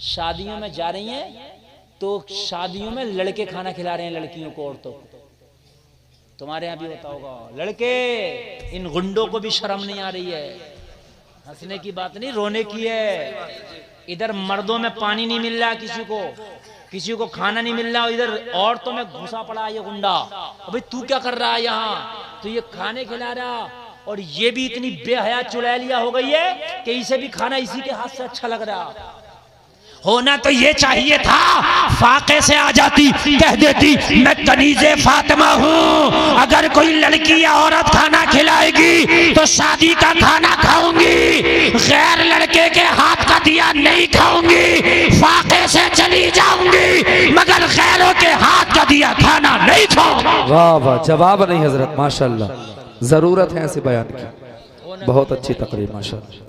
शादियों में जा रही हैं तो शादियों में लड़के खाना खिला रहे हैं लड़कियों को, औरतों को। तुम्हारे यहाँ भी होता होगा। लड़के, इन गुंडों को भी शर्म नहीं आ रही है। हंसने की बात नहीं, रोने की है। इधर मर्दों में पानी नहीं मिल रहा, किसी को खाना नहीं मिल रहा, इधर औरतों में घुसा पड़ा ये गुंडा। अबे तू क्या कर रहा है यहाँ? तो ये खाने खिला रहा, और ये भी इतनी बेहया चुड़ैलिया हो गई है कि इसे भी खाना इसी के हाथ से अच्छा लग रहा। होना तो ये चाहिए था, फाके से आ जाती, कह देती मैं कनीज़े फातिमा हूँ, अगर कोई लड़की या औरत खाना खिलाएगी तो शादी का खाना खाऊंगी, गैर लड़के के हाथ का दिया नहीं खाऊंगी, फाके से चली जाऊंगी, मगर गैरों के हाथ का दिया खाना नहीं खाऊंगी। वाह वाह, जवाब नहीं हजरत, माशाल्लाह। जरूरत है ऐसे बयान की, बहुत अच्छी तकरीर माशाल्लाह।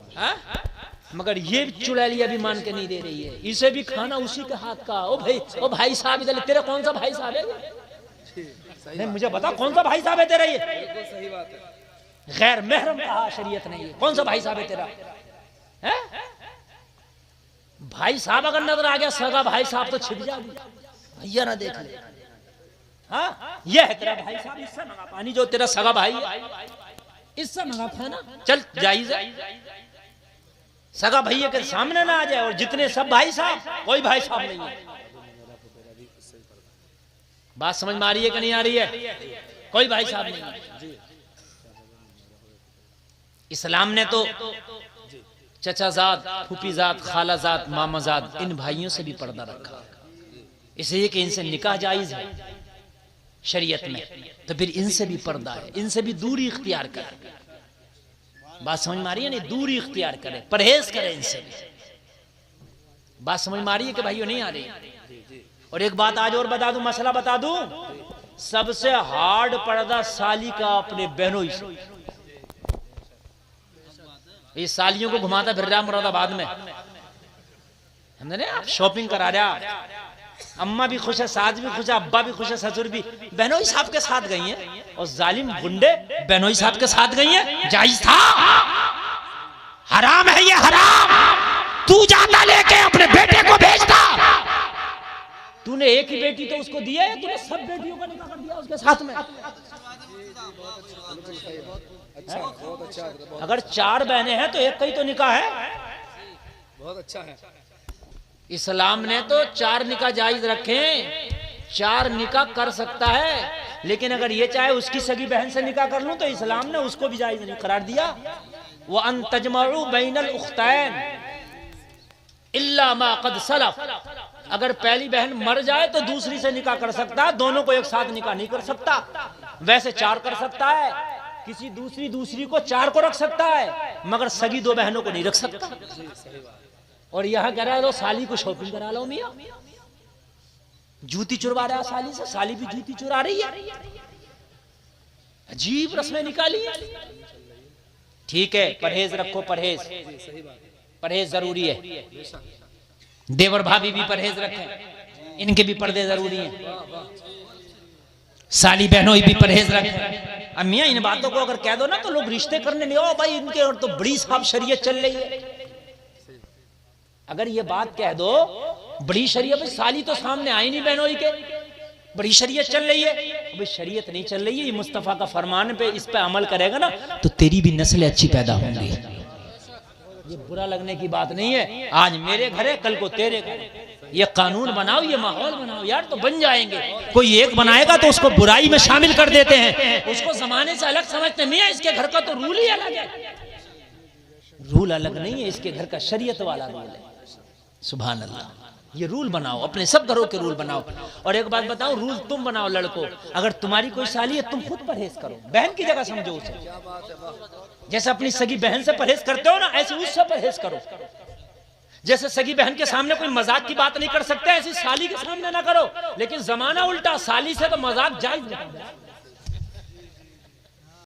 मगर ये चुड़ैलिया भी मान के नहीं दे रही है, इसे भी खाना उसी के हाथ का। ओ भाई साहब, इधर तेरा कौन सा भाई साहब है? नहीं मुझे बता, कौन सा भाई साहब है तेरा? ये सही बात है, गैर महरम कहा शरीयत ने। ये कौन सा भाई साहब है तेरा? है भाई साहब अगर नजर आ गया सगा भाई साहब तो छिप जा, भैया ना देख ले। हाँ ये है तेरा भाई साहब, इससे मंगा पानी। जो तेरा सगा भाई है इससे मंगा खाना, चल जायज है। सगा भैया के सामने ना आ जाए, और जितने सब भाई साहब, कोई भाई साहब नहीं है। बात समझ में आ रही है कि नहीं आ रही है? कोई भाई साहब नहीं है। इस्लाम ने तो चचाजाद, फूफीजाद, खालाजाद, मामाजाद, इन भाइयों से भी पर्दा रखा, इसलिए कि इनसे निकाह जायज है शरीयत में, तो फिर इनसे भी पर्दा है, इनसे भी दूरी इख्तियार करें। बात समझ में आ रही है? नहीं, दूरी इख्तियार करें, परहेज करें इनसे। बात समझ में आ रही है कि भाइयों नहीं आ रही? और एक बात आज और बता दूं, मसला बता दूं, सबसे हार्ड पर्दा साली का अपने बहनों से। ये सालियों को घुमाता फिर रहा मुरादाबाद में, हमने आप शॉपिंग करा रहा, अम्मा भी खुश है, सास भी खुश है, अब्बा भी खुश है, ससुर भी। बहनों ही साहब के साथ गई हैं, और जालिम गुंडे बहनों ही साहब के साथ गई हैं। जायज था? हराम है ये, हराम। तू जाता लेके अपने बेटे को भेजता। तूने एक ही बेटी तो उसको दिया है, तूने सब बेटियों का निकाह कर दिया उसके साथ में। अगर 4 बहनें हैं तो एक का ही तो निकाह है। बहुत अच्छा है। इस्लाम ने तो 4 निकाह जायज रखे, 4 निकाह कर सकता है, लेकिन अगर ये चाहे उसकी सगी बहन से निकाह कर लूं तो इस्लाम ने उसको भी जायज नहीं करार दिया। वो अन तजमउ बैनल उख्तैन इल्ला मा क़द सलफ, अगर पहली बहन मर जाए तो दूसरी से निकाह कर सकता है, दोनों को एक साथ निकाह नहीं कर सकता। वैसे 4 कर सकता है, किसी दूसरी को 4 को रख सकता है, मगर सगी 2 बहनों को नहीं रख सकता। और यहाँ कह रहा है लो साली को शॉपिंग करा लो मियां, जूती चुरवा रहा है साली से, साली भी जूती चुरा रही है। अजीब रस्में निकाली है। ठीक है, परहेज रखो, परहेज जरूरी है। देवर भाभी भी परहेज रखें, इनके भी पर्दे जरूरी हैं। साली बहनों भी परहेज रखें। अब मियां इन बातों को अगर कह दो ना तो लोग रिश्ते करने नहीं, ओ भाई इनके और तो बड़ी साहब शरीयत चल रही है। अगर ये बात कह दो बड़ी शरीयत, साली तो सामने आई नहीं बहनों के, बड़ी शरीयत चल रही है। भाई शरीयत नहीं चल रही है, ये मुस्तफा का फरमान पे, इस पे अमल करेगा ना तो तेरी भी नस्लें अच्छी पैदा होंगी। ये बुरा लगने की बात नहीं है। आज मेरे घर है, कल को तेरे घर है। ये कानून बनाओ, ये माहौल बनाओ यार, तो बन जाएंगे। कोई एक बनाएगा तो उसको बुराई में शामिल कर देते हैं, उसको जमाने से अलग समझते नहीं है। इसके घर का तो रूल ही अलग है, रूल अलग नहीं है, इसके घर का शरीयत वाला रूल है। सुभान अल्लाह। ये रूल बनाओ, अपने सब घरों के रूल बनाओ। और एक बात बताओ, रूल तुम बनाओ लड़को, अगर तुम्हारी कोई साली है तुम खुद परहेज करो, बहन की जगह समझो उसे। जैसे अपनी सगी बहन से परहेज करते हो ना, ऐसे उससे परहेज करो। जैसे सगी बहन के सामने कोई मजाक की बात नहीं कर सकते, ऐसी साली के सामने ना करो। लेकिन जमाना उल्टा, साली से तो मजाक जायज नहीं।